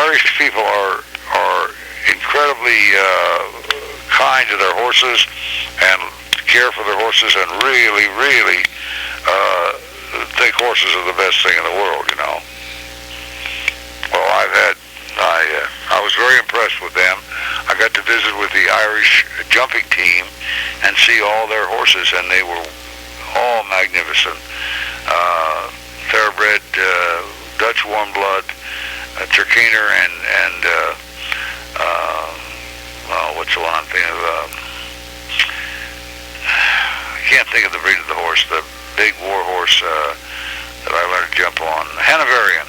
Irish people are incredibly kind to their horses and care for their horses, and really, really think horses are the best thing in the world. Well, I was very impressed with them. I got to visit with the Irish jumping team and see all their horses, and they were all magnificent. Thoroughbred, Dutch warm blood, Turkiner, and what's the one I'm thinking of? I can't think of the breed of the horse. The big war horse that I learned to jump on. Hanoverian.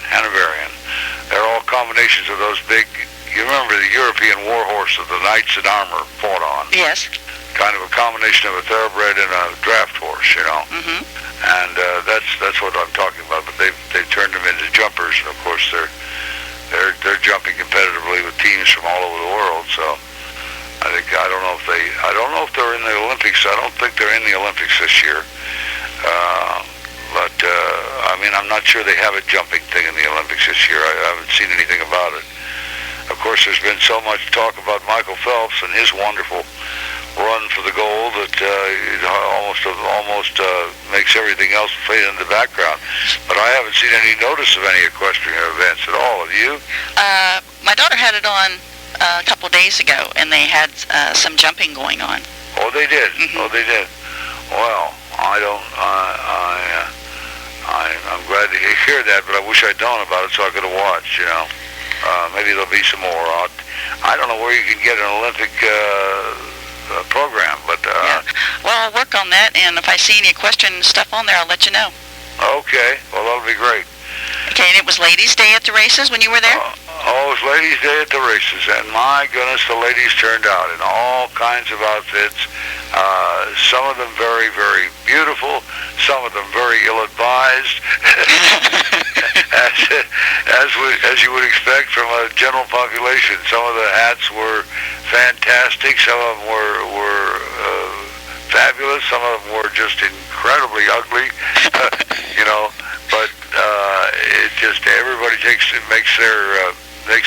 They're all combinations of those big. You remember the European war horse that the knights in armor fought on? Yes. Kind of a combination of a thoroughbred and a draft horse, Mm-hmm. And that's what I'm talking about. But they've turned them into jumpers, and of course they're jumping competitively with teams from all over the world. So I don't know if they're in the Olympics. I don't think they're in the Olympics this year. But I'm not sure they have a jumping thing in the Olympics this year. I haven't seen anything about it. Of course, there's been so much talk about Michael Phelps and his wonderful run for the gold that it almost makes everything else fade in the background. But I haven't seen any notice of any equestrian events at all. Have you? My daughter had it on a couple of days ago, and they had some jumping going on. Oh, they did. Mm-hmm. Oh, they did. Well, I'm glad to hear that, but I wish I'd known about it so I could have watched. Maybe there'll be some more. I don't know where you can get an Olympic program, but yeah. Well, I'll work on that, and if I see any equestrian stuff on there, I'll let you know. Okay. Well, that'll be great. Okay, and it was Ladies' Day at the races when you were there? It was Ladies' Day at the races, and my goodness, the ladies turned out in all kinds of outfits. Some of them very, very beautiful, some of them very ill-advised, as you would expect from a general population. Some of the hats were fantastic, some of them were fabulous, some of them were just incredibly ugly, but it just, everybody makes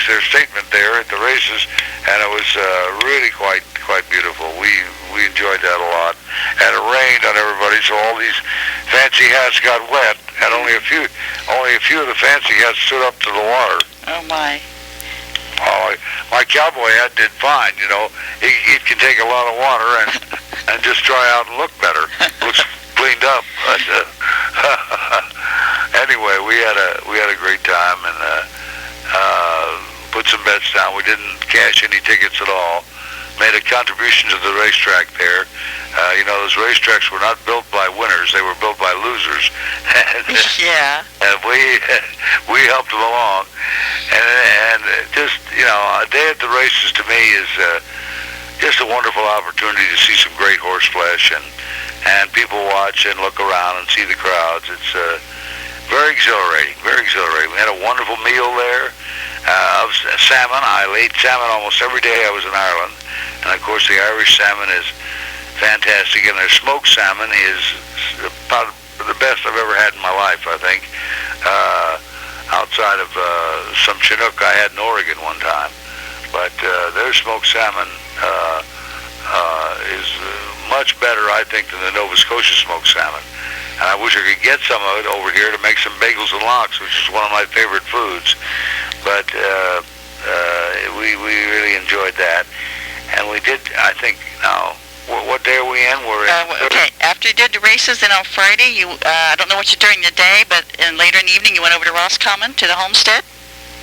their statement there at the races, and it was really quite beautiful. We enjoyed that a lot, and it rained on everybody, so all these fancy hats got wet, and only a few of the fancy hats stood up to the water. Oh my! Oh, my cowboy hat did fine. It can take a lot of water and just dry out and look better. Looks cleaned up. But, anyway, we had a great time and put some bets down. We didn't cash any tickets at all. Made a contribution to the racetrack there. Those racetracks were not built by winners; they were built by losers. Yeah. And we helped them along. And just a day at the races to me is just a wonderful opportunity to see some great horse flesh and people watch and look around and see the crowds. It's very exhilarating, very exhilarating. We had a wonderful meal there of salmon. I ate salmon almost every day I was in Ireland. And of course the Irish salmon is fantastic, and their smoked salmon is about the best I've ever had in my life, I think. Outside of some Chinook I had in Oregon one time. But their smoked salmon is much better, I think, than the Nova Scotia smoked salmon. And I wish I could get some of it over here to make some bagels and lox, which is one of my favorite foods. But we really enjoyed that. And we did, I think, now, what day are we in? We're in okay, after you did the races, then on Friday, I don't know what you did during the day, but later in the evening you went over to Roscommon, to the homestead?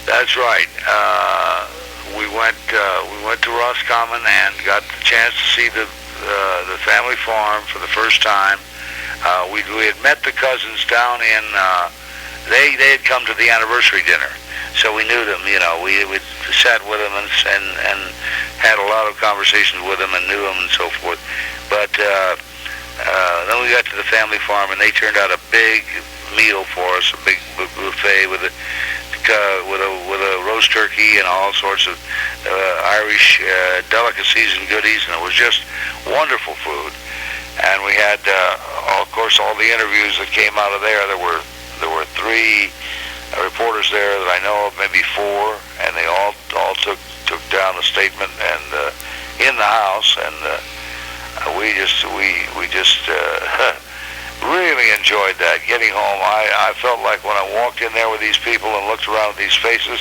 That's right. We went to Roscommon and got the chance to see the family farm for the first time. We had met the cousins down in, they had come to the anniversary dinner, so we knew them. We sat with them and had a lot of conversations with them and knew them and so forth. But then we got to the family farm, and they turned out a big meal for us, a big buffet with a roast turkey and all sorts of Irish delicacies and goodies, and it was just wonderful food. And we had, of course, all the interviews that came out of there. There were three reporters there that I know of, maybe 4, and they all took down a statement and in the house, and we just really enjoyed that. Getting home, I felt like when I walked in there with these people and looked around at these faces,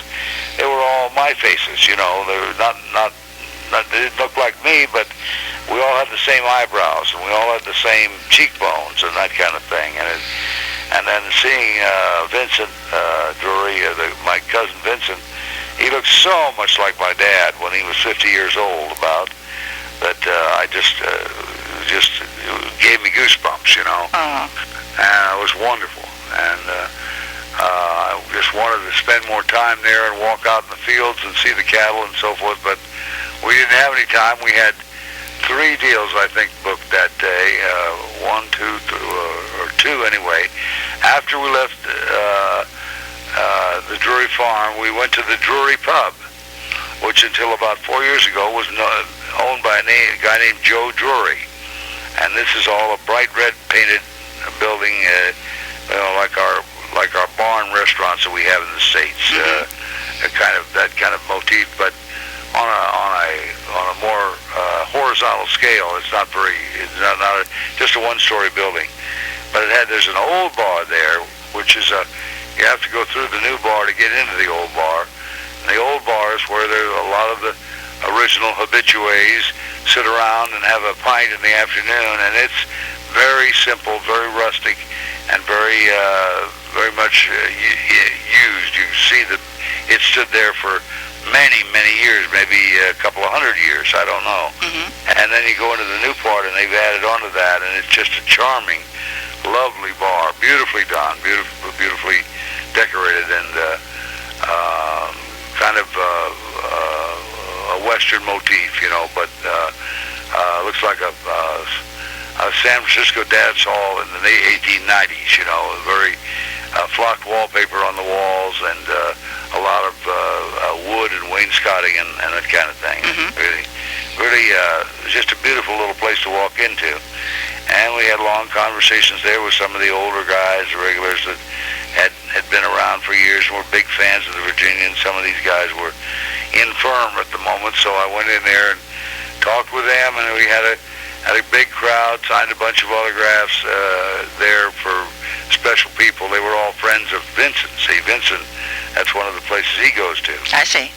they were all my faces. You know, they were not they didn't look like me, but we all had the same eyebrows and we all had the same cheekbones and that kind of thing. And then seeing Vincent Drury, my cousin Vincent, he looked so much like my dad when he was 50 years old, about that. I just it gave me goosebumps, you know. And it was wonderful. And I just wanted to spend more time there and walk out in the fields and see the cattle and so forth, but we didn't have any time. We had 3 deals, I think, booked that day. 1, 2, or 2 anyway. After we left the Drury farm, we went to the Drury pub, which until about 4 years ago was owned by a guy named Joe Drury. And this is all a bright red painted building, you know, like our barn restaurants that we have in the States. That kind of motif, but on a more horizontal scale. It's not just a one-story building, but there's an old bar there, which is you have to go through the new bar to get into the old bar. And the old bar is where there's a lot of the original habitués sit around and have a pint in the afternoon, and it's very simple, very rustic, and very much used. You see that it stood there for many years, maybe a couple of 100 years, I don't know. And then you go into the new part and they've added onto that, and it's just a charming, lovely bar, beautifully done, beautifully decorated, and kind of a Western motif, you know, but looks like a San Francisco dance hall in the 1890s, you know, very flocked wallpaper on the walls, and a lot of wood and wainscoting and that kind of thing. Really, just a beautiful little place to walk into. And we had long conversations there with some of the older guys, the regulars that had been around for years and were big fans of the Virginian. Some of these guys were infirm at the moment, so I went in there and talked with them, and we had a big crowd, signed a bunch of autographs there for special people. They were all friends of Vincent. See, Vincent, that's one of the places he goes to. I see.